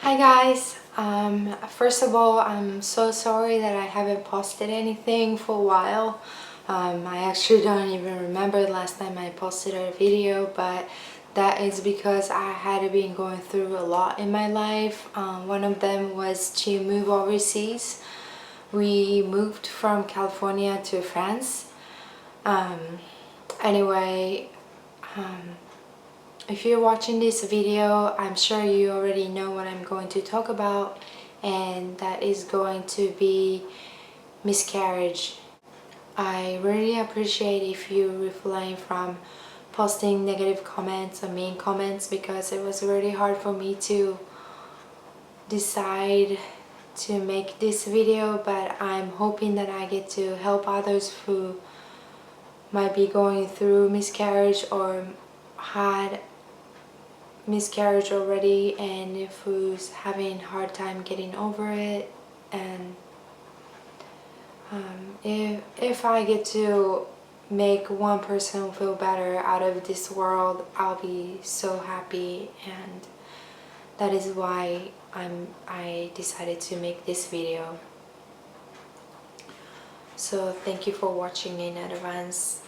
Hi guys, first of all, I'm so sorry that I haven't posted anything for a while. I actually don't even remember the last time I posted a video, but that is because I had been going through a lot in my life. One of them was to move overseas. We moved from California to France. Um, anyway, if you're watching this video, I'm sure you already know what I'm going to talk about, and that is going to be miscarriage. I really appreciate if you refrain from posting negative comments or mean comments, because it was really hard for me to decide to make this video, but I'm hoping that I get to help others who might be going through miscarriage or had miscarriage already, and who's having a hard time getting over it. And if I get to make one person feel better out of this world, I'll be so happy, and that is why I decided to make this video. So thank you for watching in advance.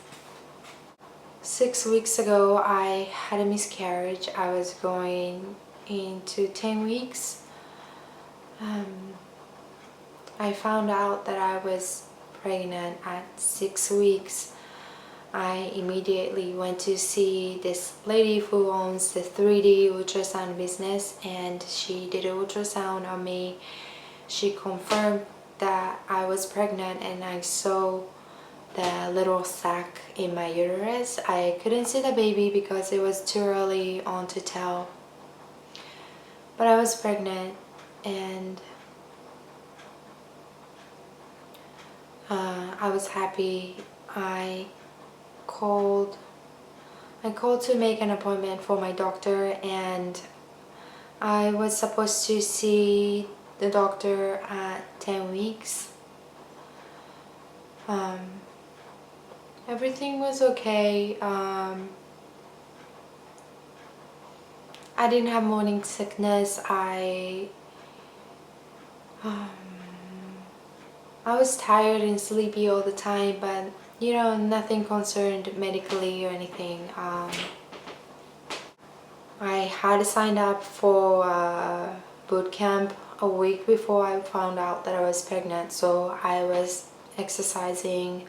6 weeks ago I had a miscarriage. I was going into 10 weeks. I found out that I was pregnant at 6 weeks. I immediately went to see this lady who owns the 3D ultrasound business, and she did an ultrasound on me. She confirmed that I was pregnant, and I saw the little sac in my uterus. I couldn't see the baby because it was too early on to tell, but I was pregnant, and I was happy. I called to make an appointment for my doctor, and I was supposed to see the doctor at 10 weeks. Everything was okay. I didn't have morning sickness. I was tired and sleepy all the time, but you know, nothing concerned medically or anything. I had signed up for boot camp a week before I found out that I was pregnant, so I was exercising.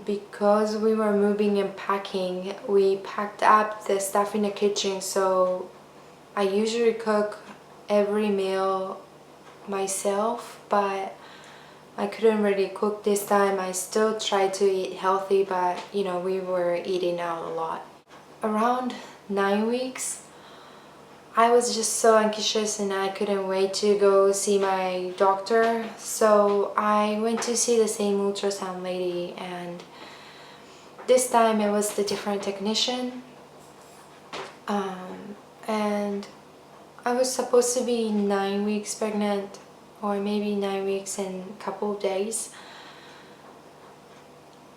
Because we were moving and packing, we packed up the stuff in the kitchen, so I usually cook every meal myself, but I couldn't really cook this time. I still tried to eat healthy, but you know, we were eating out a lot. Around 9 weeks, I was just so anxious and I couldn't wait to go see my doctor. So I went to see the same ultrasound lady, and this time it was the different technician. And I was supposed to be 9 weeks pregnant, or maybe 9 weeks and a couple of days.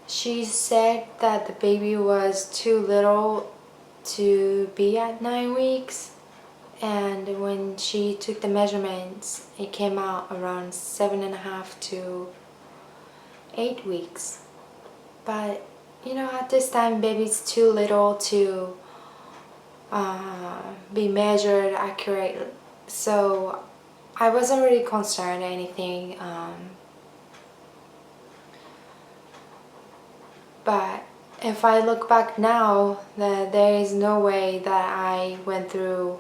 She said that the baby was too little to be at 9 weeks. And when she took the measurements, it came out around 7.5 to 8 weeks. But you know, at this time, baby's too little to be measured accurately. So I wasn't really concerned or anything. But if I look back now, there is no way that I went through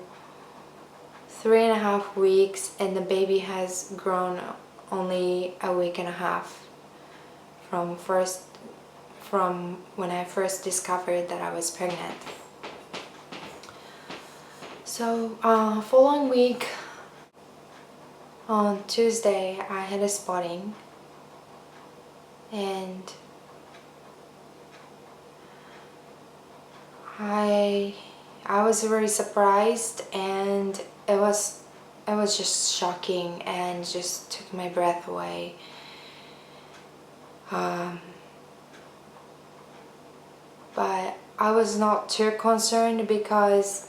3.5 weeks and the baby has grown only a week and a half from when I first discovered that I was pregnant. So following week, on Tuesday, I had a spotting, and I was very surprised, and it was just shocking and just took my breath away. But I was not too concerned because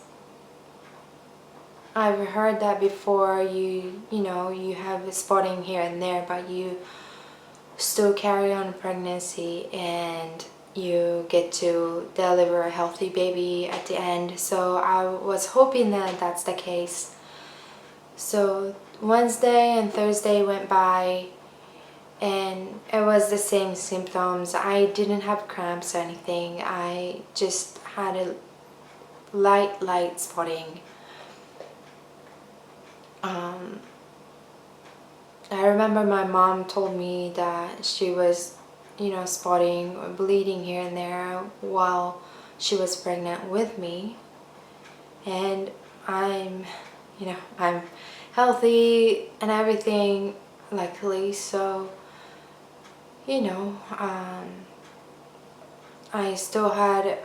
I've heard that before. You have spotting here and there, but you still carry on pregnancy and you get to deliver a healthy baby at the end. So I was hoping that that's the case. So Wednesday and Thursday went by and it was the same symptoms. I didn't have cramps or anything. I just had a light spotting. I remember my mom told me that she was, spotting or bleeding here and there while she was pregnant with me. And I'm healthy and everything, luckily. So, I still had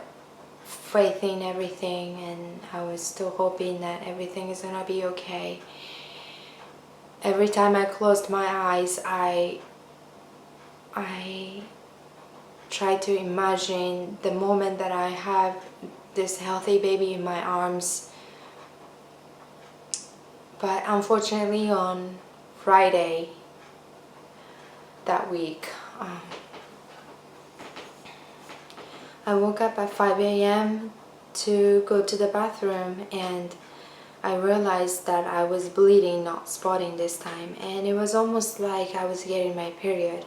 faith in everything, and I was still hoping that everything is gonna be okay. Every time I closed my eyes, I try to imagine the moment that I have this healthy baby in my arms. But unfortunately on Friday that week, I woke up at 5 a.m. to go to the bathroom, and I realized that I was bleeding, not spotting this time, and it was almost like I was getting my period.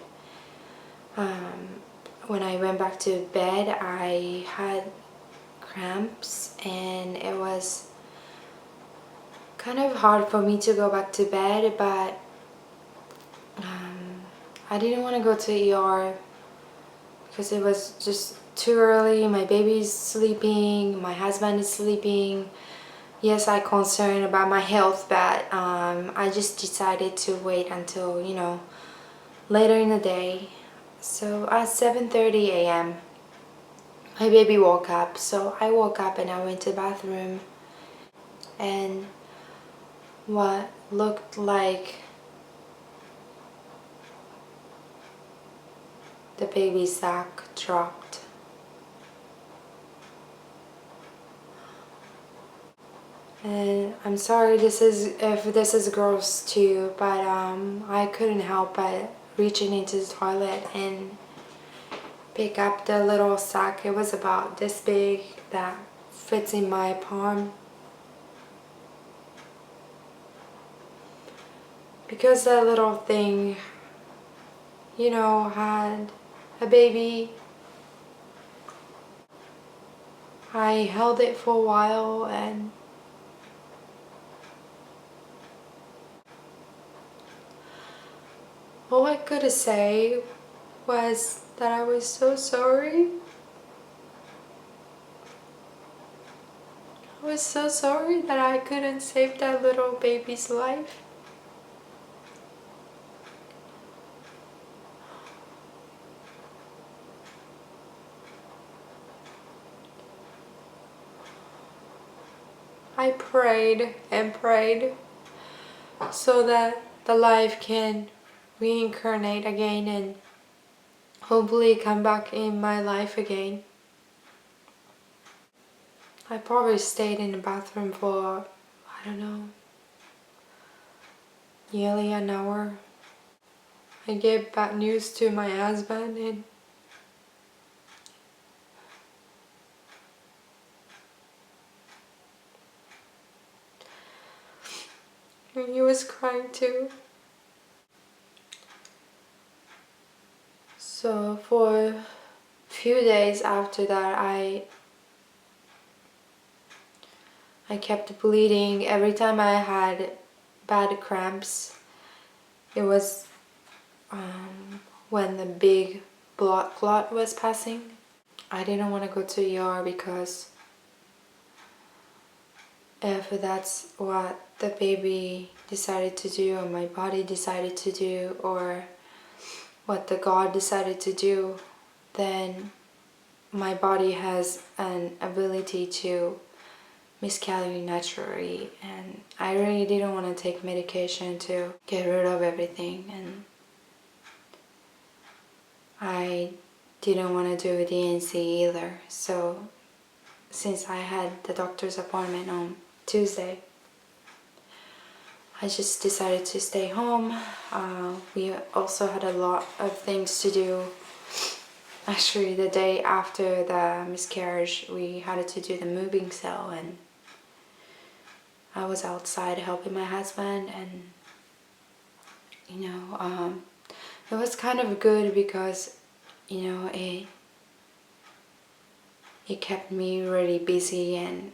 When I went back to bed, I had cramps, and it was kind of hard for me to go back to bed, but I didn't want to go to ER because it was just too early. My baby's sleeping, my husband is sleeping. Yes, I'm concerned about my health, but I just decided to wait until, later in the day. So at 7:30 a.m. my baby woke up. So I woke up and I went to the bathroom, and what looked like the baby sack dropped. And I'm sorry if this is gross to you, but I couldn't help but reaching into the toilet and pick up the little sack. It was about this big, that fits in my palm. Because that little thing, had a baby, I held it for a while, and all I could say was that I was so sorry. I was so sorry that I couldn't save that little baby's life. I prayed and prayed so that the life can reincarnate again and hopefully come back in my life again. I probably stayed in the bathroom for, I don't know, nearly an hour. I gave bad news to my husband, and he was crying too. So for a few days after that, I kept bleeding. Every time I had bad cramps, it was when the big blood clot was passing. I didn't want to go to ER because if that's what the baby decided to do, or my body decided to do, or what the God decided to do, then my body has an ability to miscarry naturally, and I really didn't want to take medication to get rid of everything, and I didn't want to do a DNC either. So since I had the doctor's appointment on Tuesday, I just decided to stay home. We also had a lot of things to do. Actually, the day after the miscarriage, we had to do the moving cell, and I was outside helping my husband, and it was kind of good because it kept me really busy, and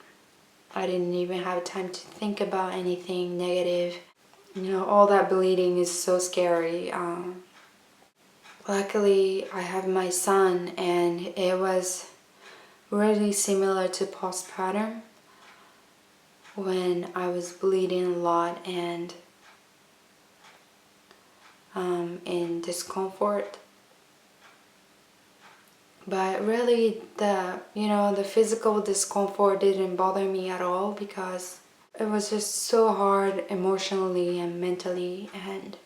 I didn't even have time to think about anything negative. All that bleeding is so scary. Luckily, I have my son, and it was really similar to postpartum when I was bleeding a lot and in discomfort. But really, the physical discomfort didn't bother me at all because it was just so hard emotionally and mentally. And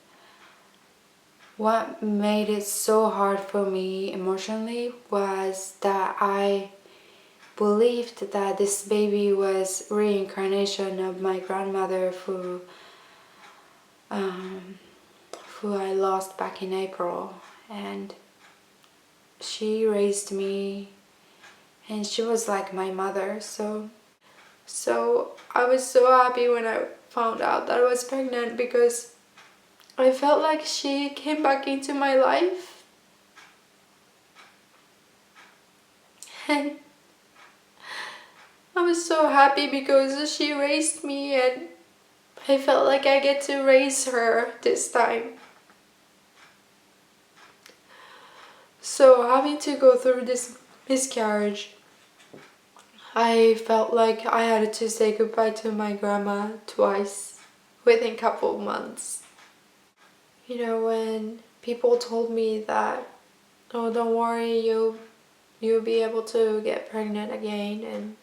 what made it so hard for me emotionally was that I believed that this baby was reincarnation of my grandmother who I lost back in April. And she raised me, and she was like my mother. So I was so happy when I found out that I was pregnant, because I felt like she came back into my life. And I was so happy because she raised me, and I felt like I get to raise her this time. So having to go through this miscarriage, I felt like I had to say goodbye to my grandma twice within a couple of months. When people told me that, oh, don't worry, you'll be able to get pregnant again and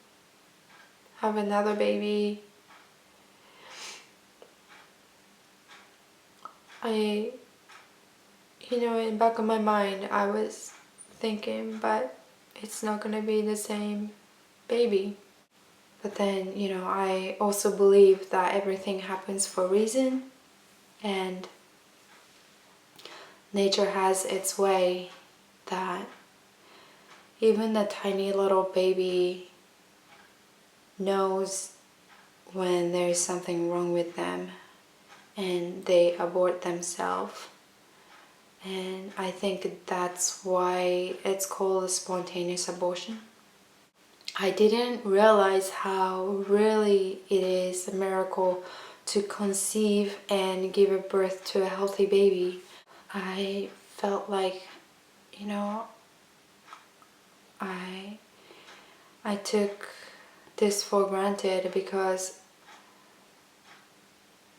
have another baby, in back of my mind, I was thinking, but it's not gonna be the same baby. But then, I also believe that everything happens for a reason, and nature has its way, that even the tiny little baby knows when there's something wrong with them and they abort themselves. And I think that's why it's called a spontaneous abortion. I didn't realize how really it is a miracle to conceive and give a birth to a healthy baby. I felt like, I took this for granted, because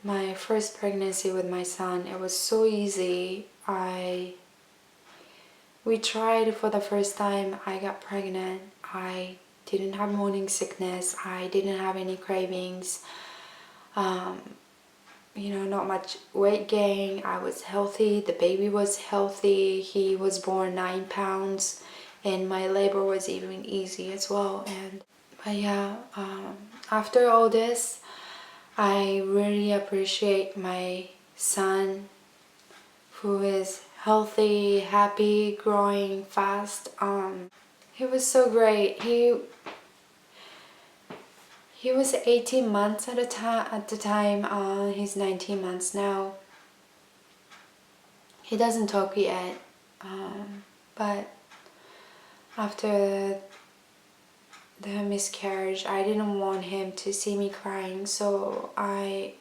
my first pregnancy with my son, it was so easy. We tried for the first time. I got pregnant. I didn't have morning sickness. I didn't have any cravings. Not much weight gain. I was healthy. The baby was healthy. He was born 9 pounds, and my labor was even easy as well. But yeah, after all this, I really appreciate my son, who is healthy, happy, growing fast. He was so great. He was 18 months at the time. He's 19 months now. He doesn't talk yet, but after the miscarriage, I didn't want him to see me crying, so I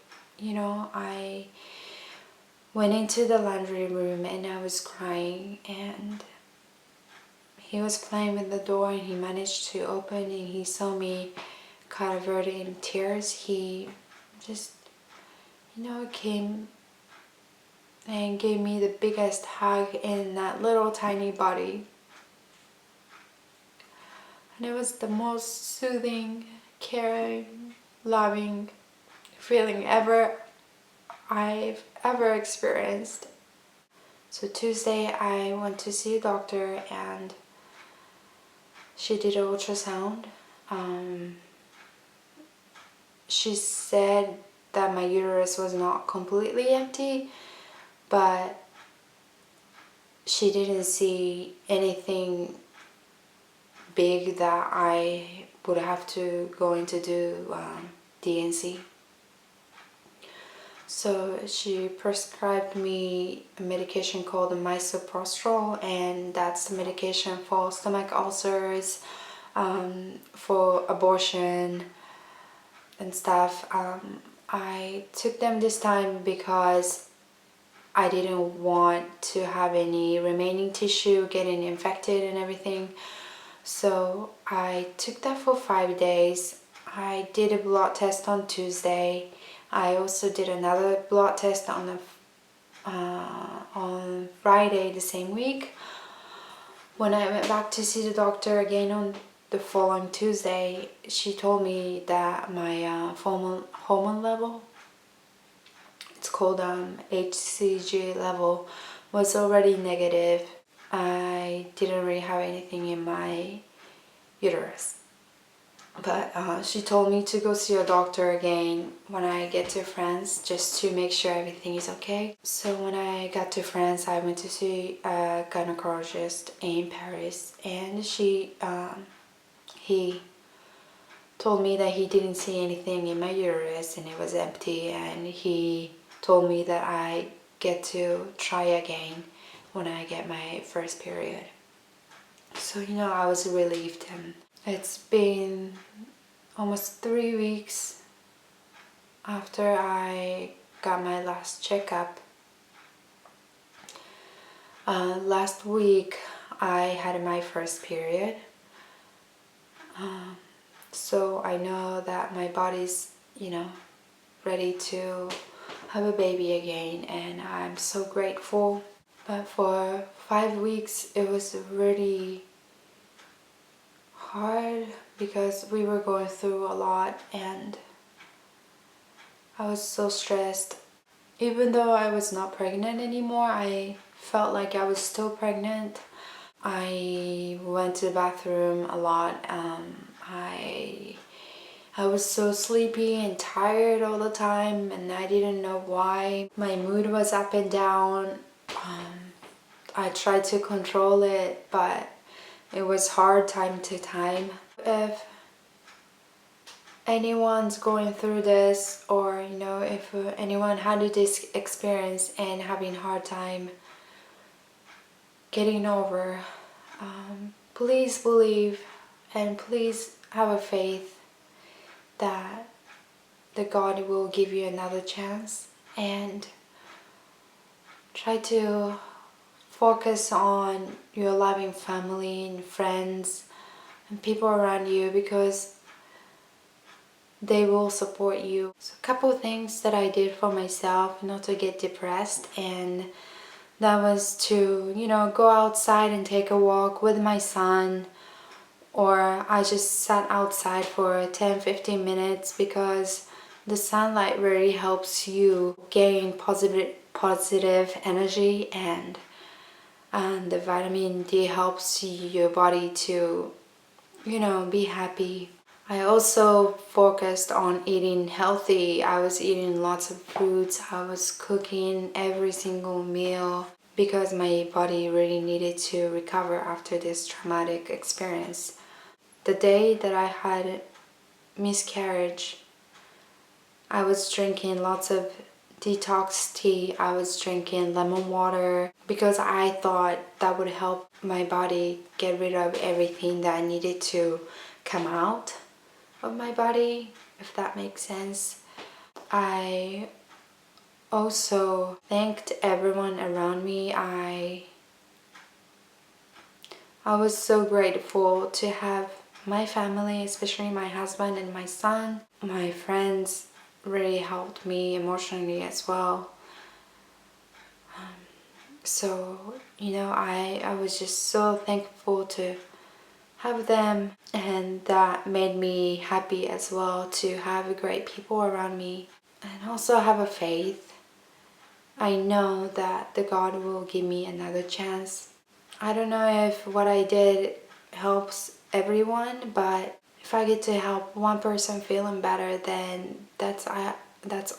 went into the laundry room and I was crying, and he was playing with the door, and he managed to open, and he saw me covered in tears. He just came and gave me the biggest hug in that little tiny body, and it was the most soothing, caring, loving feeling I've ever experienced. So Tuesday I went to see a doctor, and she did an ultrasound. Um, she said that my uterus was not completely empty, but she didn't see anything big that I would have to go in to do DNC. So she prescribed me a medication called misoprostol, and that's the medication for stomach ulcers, for abortion and stuff. I took them this time because I didn't want to have any remaining tissue getting infected and everything. So I took that for 5 days. I did a blood test on Tuesday. I also did another blood test on Friday the same week. When I went back to see the doctor again on the following Tuesday, she told me that my hormone level, it's called HCG level, was already negative. I didn't really have anything in my uterus. But she told me to go see a doctor again when I get to France, just to make sure everything is okay. So when I got to France, I went to see a gynecologist in Paris, and he told me that he didn't see anything in my uterus and it was empty, and he told me that I get to try again when I get my first period. So I was relieved, and it's been almost 3 weeks after I got my last checkup. Last week I had my first period, so I know that my body's ready to have a baby again, and I'm so grateful. But for 5 weeks it was really hard because we were going through a lot, and I was so stressed. Even though I was not pregnant anymore, I felt like I was still pregnant. I went to the bathroom a lot. I was so sleepy and tired all the time, and I didn't know why. My mood was up and down. I tried to control it, but it was hard time to time. If anyone's going through this, or if anyone had this experience and having a hard time getting over, please believe and please have a faith that the God will give you another chance, and try to focus on your loving family and friends and people around you, because they will support you. So a couple of things that I did for myself not to get depressed, and that was to go outside and take a walk with my son, or I just sat outside for 10-15 minutes, because the sunlight really helps you gain positive energy, and the vitamin D helps your body to be happy. I also focused on eating healthy. I was eating lots of fruits. I was cooking every single meal, because my body really needed to recover after this traumatic experience. The day that I had miscarriage, I was drinking lots of detox tea. I was drinking lemon water, because I thought that would help my body get rid of everything that needed to come out of my body, if that makes sense. I also thanked everyone around me. I was so grateful to have my family, especially my husband and my son. My friends really helped me emotionally as well. So I was just so thankful to have them, and that made me happy as well to have great people around me, and also have a faith. I know that the God will give me another chance. I don't know if what I did helps everyone, but if I get to help one person feeling better, then that's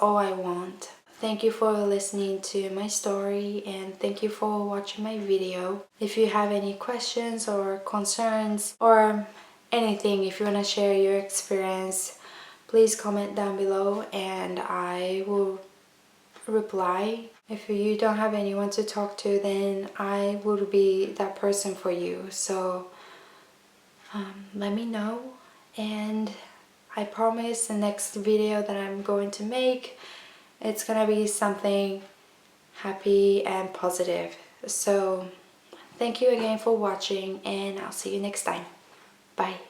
all I want. Thank you for listening to my story, and thank you for watching my video. If you have any questions or concerns or anything, if you want to share your experience, please comment down below and I will reply. If you don't have anyone to talk to, then I will be that person for you. So let me know, and I promise the next video that I'm going to make, it's gonna be something happy and positive. So thank you again for watching, and I'll see you next time. Bye.